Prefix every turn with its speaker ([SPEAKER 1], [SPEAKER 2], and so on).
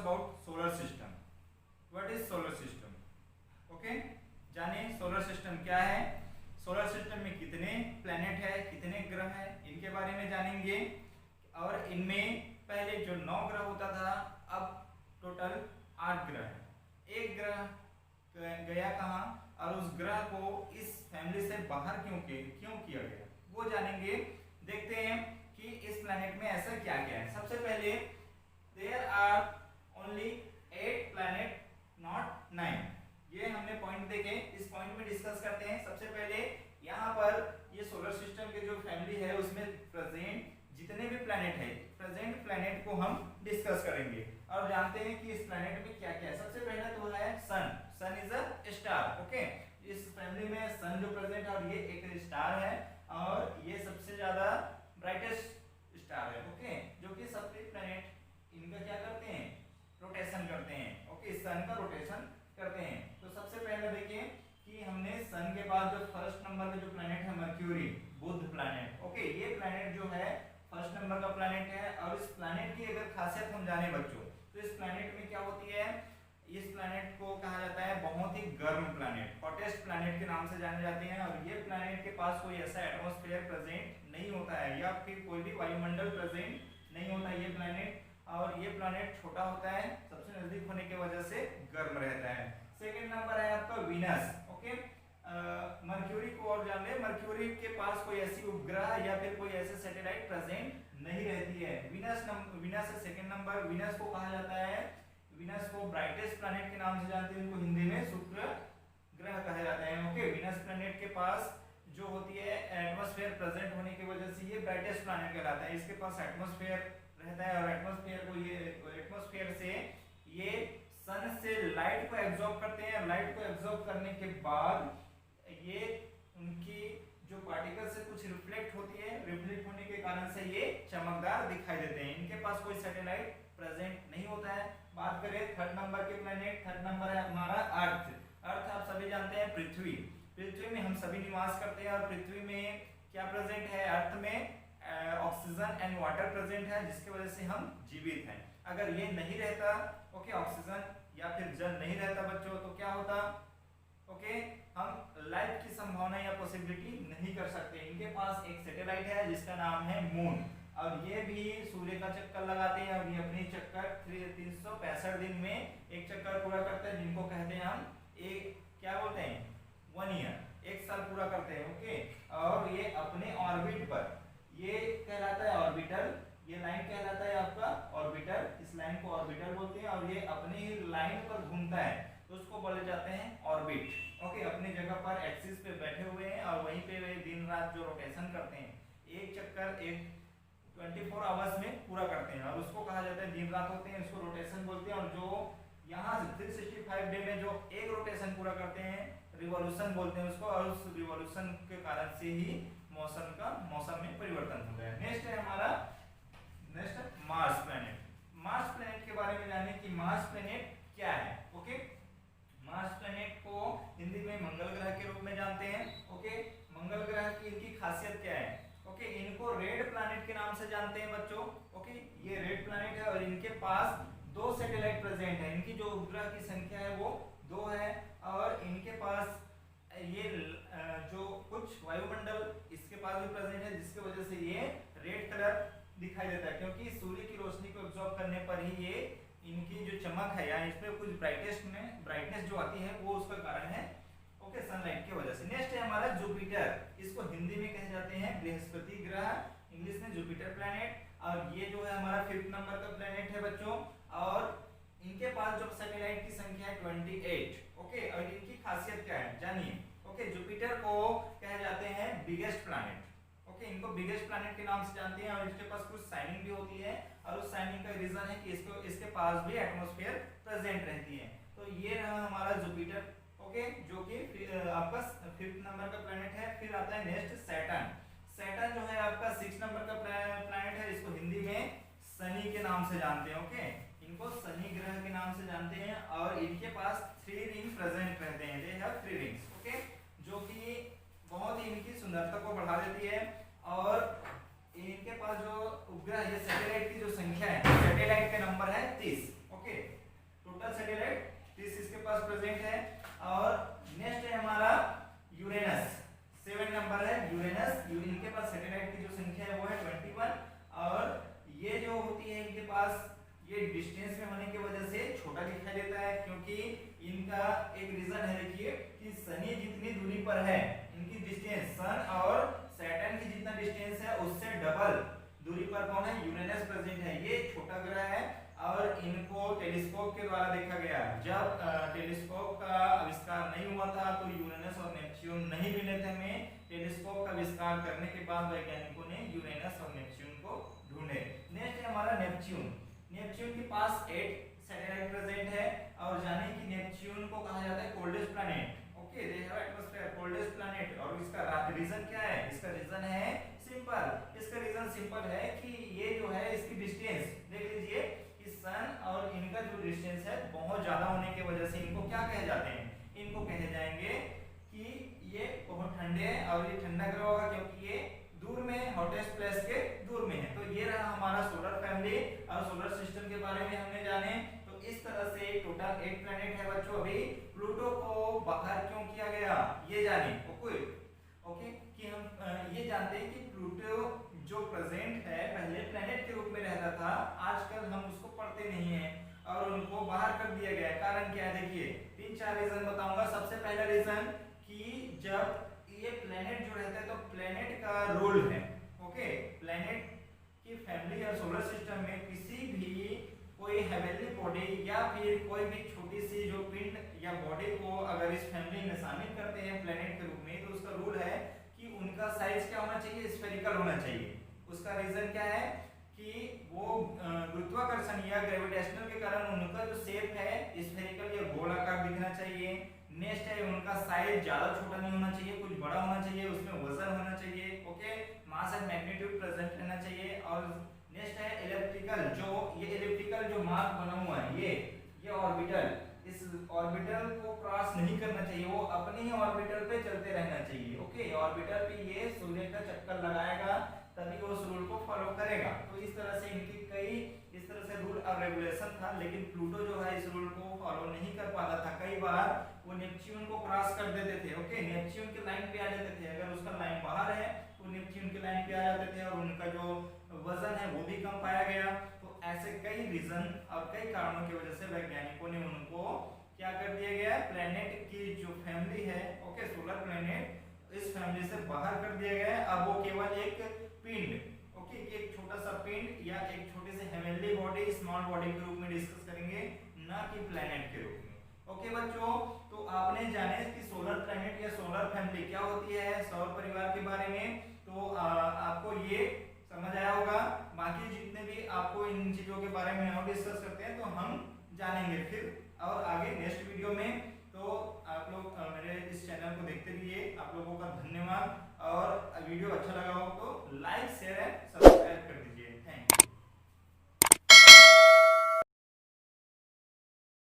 [SPEAKER 1] about solar system. What is solar system? Okay, जाने solar system क्या है, solar system में कितने प्लैनेट है, कितने ग्रह है, इनके बारे में जानेंगे। और इनमें पहले जो 9 ग्रह होता था, अब टोटल 8 ग्रह है। एक ग्रह गया कहाँ और उस ग्रह को इस फैमिली से बाहर क्यों किया गया, वो जानेंगे। देखते हैं कि इस प्लैनेट में ऐसा क्या क्या है। सबसे पहले there are only 8 planet not 9। ये हमने पॉइंट देखे, इस पॉइंट में डिस्कस करते हैं। सबसे पहले यहाँ पर ये सोलर सिस्टम के जो फैमिली है उसमें प्रेजेंट जितने भी प्लैनेट है, प्रेजेंट प्लैनेट को हम डिस्कस करेंगे और जानते हैं कि इस प्लैनेट में क्या क्या है। सबसे पहला तो है सन। सन इज अ स्टार। ओके, इस फैमिली में सन जो प्रेजेंट है और ये एक स्टार है और ये सबसे ज्यादा ब्राइटेस्ट स्टार है। ओके, जो कि सबसे प्लैनेट इनका क्या करते हैं, रोटेशन करते हैं। ओके, सन का रोटेशन करते हैं। तो सबसे पहले देखिए कि हमने सन के बाद जो फर्स्ट नंबर में जो प्लैनेट है मर्क्यूरी, बुध प्लैनेट। ओके, ये प्लैनेट जो है फर्स्ट नंबर का प्लैनेट है। और इस प्लैनेट की अगर खासियत हम जाने बच्चों, तो इस प्लैनेट में क्या होती है, इस प्लैनेट को कहा जाता है बहुत ही गर्म प्लैनेट, हॉटेस्ट प्लैनेट के नाम से जाने जाते हैं। और ये प्लैनेट के पास कोई ऐसा एटमॉस्फेयर प्रेजेंट नहीं होता है या फिर कोई भी वायुमंडल प्रेजेंट नहीं होता है ये प्लैनेट। और ये प्लैनेट छोटा होता है, सबसे नजदीक होने की वजह से गर्म रहता है। सेकंड नंबर है आपका वीनस। ओके, मर्क्यूरी को और जान ले, मर्क्यूरी के पास कोई ऐसी उपग्रह या फिर कोई ऐसे सैटेलाइट प्रेजेंट नहीं रहती है। वीनस है सेकंड नंबर। वीनस को कहा जाता है, वीनस को ब्राइटेस्ट प्लैनेट के नाम से जानते हैं, इनको हिंदी में शुक्र ग्रह कहा जाता है। ओके, वीनस प्लैनेट के पास जो होती है एटमॉस्फेयर प्रेजेंट होने की वजह से ये ब्राइटेस्ट प्लैनेट कहलाता है। इसके पास एटमॉस्फेयर रहता है और एटमॉस्फेयर से ये सन से लाइट को एब्जॉर्ब करते हैं। लाइट को एब्जॉर्ब करने के बाद ये उनकी जो पार्टिकल से कुछ रिफ्लेक्ट होती है, रिफ्लेक्ट होने के कारण से ये चमकदार दिखाई देते हैं। इनके पास कोई सैटेलाइट प्रेजेंट नहीं होता है। बात करें थर्ड नंबर के प्लैनेट, थर्ड नंबर है हमारा अर्थ। अर्थ आप सभी जानते हैं पृथ्वी। पृथ्वी में हम सभी निवास करते हैं और पृथ्वी में क्या प्रेजेंट है, अर्थ में ऑक्सीजन एंड वाटर प्रेजेंट है, जिसकी वजह से हम जीवित हैं। अगर ये नहीं रहता, ओके, ऑक्सीजन या फिर जल नहीं रहता बच्चों, तो क्या होता, ओके, हम लाइफ की संभावना या पॉसिबिलिटी नहीं कर सकते। इनके पास एक सैटेलाइट है जिसका नाम है मून और ये भी सूर्य का चक्कर लगाते हैं और ये अपनी चक्कर 365 दिन में एक चक्कर पूरा करते हैं, जिनको कहते हैं हम एक क्या बोलते हैं 1 ईयर, 1 साल पूरा करते हैं। ओके, और ये अपने ऑर्बिट पर, ये कहलाता है ऑर्बिटर, ये लाइन कहलाता है आपका ऑर्बिटर, इस लाइन को ऑर्बिटर बोलते हैं। और ये अपनी लाइन पर घूमता है तो उसको बोले जाते हैं ऑर्बिट। ओके, अपनी जगह पर एक्सिस पे बैठे हुए हैं और वहीं पे वे दिन रात जो रोटेशन करते हैं, एक चक्कर एक 24 आवर्स में पूरा करते हैं और उसको कहा जाता है दिन रात होते हैं, इसको रोटेशन बोलते हैं। और जो यहाँ 365 डे में जो एक रोटेशन पूरा करते हैं, रिवॉल्यूशन बोलते हैं उसको, और उस रिवॉल्यूशन के कारण से ही मौसम में परिवर्तन होता है। नेक्स्ट है हमारा मार्स प्लैनेट। मार्स प्लैनेट के बारे में जाने कि मार्स प्लैनेट क्या है। ओके, मार्स प्लैनेट को हिंदी में मंगल ग्रह के रूप में जानते हैं। ओके, मंगल ग्रह की इनकी खासियत क्या है, ओके, इनको रेड प्लैनेट के नाम से जानते हैं बच्चों। ओके, ये रेड प्लैनेट है और इनके पास 2 सैटेलाइट प्रेजेंट है। इनकी जो उपग्रह की संख्या है वो 2 है और इनके पास ये जो कुछ वायुमंडल इसके पास भी प्रेजेंट है, जिसकी वजह से ये रेड कलर दिखाई देता है, क्योंकि सूर्य की रोशनी को एब्जॉर्ब करने पर ही ये इनकी जो चमक है या इसमें कुछ ब्राइटनेस जो आती है वो उसका कारण है। ओके, सनलाइट की वजह से। नेक्स्ट है हमारा जुपिटर। इसको हिंदी में कहे जाते हैं बृहस्पति ग्रह, इंग्लिश में जुपिटर प्लैनेट। और ये जो है हमारा 5th नंबर का प्लैनेट है बच्चों और इनके पास जो सैटेलाइट की संख्या है 28। ओके, और इनकी खासियत क्या है जानिए। ओके, जुपिटर को कहे जाते हैं बिगेस्ट प्लैनेट। ओके, इनको बिगेस्ट प्लैनेट के नाम से जानते हैं और इसके पास कुछ शाइनिंग भी होती है और उस शाइनिंग का रीजन है कि इसके पास भी एटमॉस्फेयर प्रेजेंट रहती है। तो ये रहा हमारा जुपिटर। ओके, जो कि आपका 5th नंबर का प्लैनेट है। फिर आता है नेक्स्ट सैटर्न। सैटर्न जो है आपका 6th नंबर का प्लैनेट है, इसको हिंदी में शनि के नाम से जानते हैं। ओके, इनको शनि ग्रह के नाम से जानते हैं और इनके पास 3 रिंग प्रेजेंट रहते हैं। They have 3 rings. ओके, जो कि बहुत ही इनकी सुंदरता को बढ़ा देती है। और इनके पास जो उपग्रह, ये सैटेलाइट की जो संख्या है, सैटेलाइट का नंबर है 30। ओके, सैटेलाइट, 30 इसके पास प्रेजेंट है। और नेक्स्ट है हमारा यूरेनस, 7 नंबर है यूरेनस। इनके पास सैटेलाइट की जो संख्या है वो है 21। और ये जो होती है इनके पास, ये डिस्टेंस में होने की वजह से छोटा दिखाई देता है, क्योंकि इनका एक रीजन है, देखिए कि शनि जितनी दूरी पर है, इनकी डिस्टेंस सन और सैटर्न की जितना डिस्टेंस है उससे डबल दूरी पर कौन है, यूरेनस प्रेजेंट है। ये छोटा ग्रह है और इनको टेलीस्कोप के द्वारा देखा गया। जब टेलीस्कोप का आविष्कार नहीं हुआ था तो यूरेनस और नेपच्यून नहीं मिले थे हमें। टेलीस्कोप का आविष्कार करने के बाद वैज्ञानिकों ने यूरेनस और नेपच्यून को ढूंढे। नेक्स्ट है हमारा नेपच्यून। नेपच्यून के पास 8 सैटेलाइट प्रेजेंट है। और जाने कि नेपच्यून को कहा जाता है coldest planet. Okay, they have atmosphere, coldest planet. और इसका रीजन क्या है? इसका रीजन है सिंपल। इसका रीजन सिंपल है कि ये जो है इसकी डिस्टेंस देख लीजिए, इस सन और इनका जो डिस्टेंस है बहुत ज्यादा होने की वजह से इनको क्या कहे जाते हैं? इनको कहे जाएंगे कि ये बहुत ठंडे हैं और ये ठंडा ग्रह होगा क्योंकि ये दूर में, हॉटेस्ट प्लेस के दूर में है। तो ये रहा हमारा सोलर फैमिली और सोलर सिस्टम के बारे में हमने जाने। तो इस तरह से टोटल 8 प्लैनेट है बच्चों। अभी प्लूटो को बाहर क्यों किया गया ये जाने। ओके, कि हम ये जानते हैं कि प्लूटो जो प्रेजेंट है पहले प्लैनेट के रूप में रहता था, आजकल हम उसको पढ़ते नहीं है और उनको बाहर कर दिया गया है। कारण क्या है? देखिए 3-4 रीजन बताऊंगा। सबसे पहला रीजन कि जब ये प्लैनेट जो रहता है तो प्लैनेट का रोल है, ओके, प्लैनेट की फैमिली और सोलर सिस्टम में किसी भी कोई हेवनली बॉडी या फिर कोई भी छोटी सी जो पिंड या बॉडी को अगर इस फैमिली में शामिल करते हैं प्लैनेट के रूप में, तो उसका रूल है कि उनका साइज क्या होना चाहिए? स्फेरिकल होना चाहिए। उसका रीजन क्या है कि वो गुरुत्वाकर्षण या ग्रेविटेशनल के कारण उनका जो शेप है स्फेरिकल या गोलाकार दिखना चाहिए। नेक्स्ट है उनका साइज ज्यादा छोटा नहीं होना चाहिए, कुछ बड़ा होना चाहिए, उसमें वजन होना चाहिए, okay, mass and magnitude present रहना चाहिए। और नेक्स्ट है इलिप्टिकल, जो ये इलिप्टिकल जो मार्क बना हुआ है ये ऑर्बिटल, इस ऑर्बिटल को क्रॉस नहीं करना चाहिए, वो अपने ही ऑर्बिटल पे चलते रहना चाहिए। ओके, ऑर्बिटल पे ये सूर्य का चक्कर लगाएगा तभी वो उस रूल को फॉलो करेगा। तो इस तरह से इनकी कई इस तरह से रूल और रेगुलेशन था, लेकिन प्लूटो जो है इस रूल को फॉलो नहीं कर पाता था। कई बार वो नेपच्यून को क्रॉस कर देते थे। ओके, नेपच्यून के लाइन पे आ जाते थे। अगर उसका लाइन बाहर है तो नेपच्यून के लाइन पे आ जाते थे और उनका जो वजन है वो भी कम पाया गया। तो ऐसे कई रीजन और कई कारणों की वजह से वैज्ञानिकों ने उनको क्या कर दिया गया? प्लैनेट की जो फैमिली है, ओके, सोलर प्लैनेट, इस फैमिली से बाहर कर दिया गया है। अब वो केवल एक पिंड, ओके, एक छोटा सा पिंड या एक छोटी सी हेवनली बॉडी, स्मॉल बॉडी के रूप में डिस्कस करेंगे, ना कि प्लैनेट के रूप में। ओके बच्चों, तो आपने जाने कि सोलर प्लैनेट या सोलर फैमिली क्या होती है, सौर परिवार के बारे में। तो आपको ये समझ आया होगा। बाकी जितने भी आपको इन चीजों के बारे में और डिस्कस करते हैं तो हम जानेंगे फिर और आगे नेक्स्ट वीडियो में। तो आप लोग मेरे इस चैनल को देखते रहिए। आप लोगों का धन्यवाद। और वीडियो अच्छा लगा हो तो लाइक, शेयर, सब्सक्राइब कर दीजिए।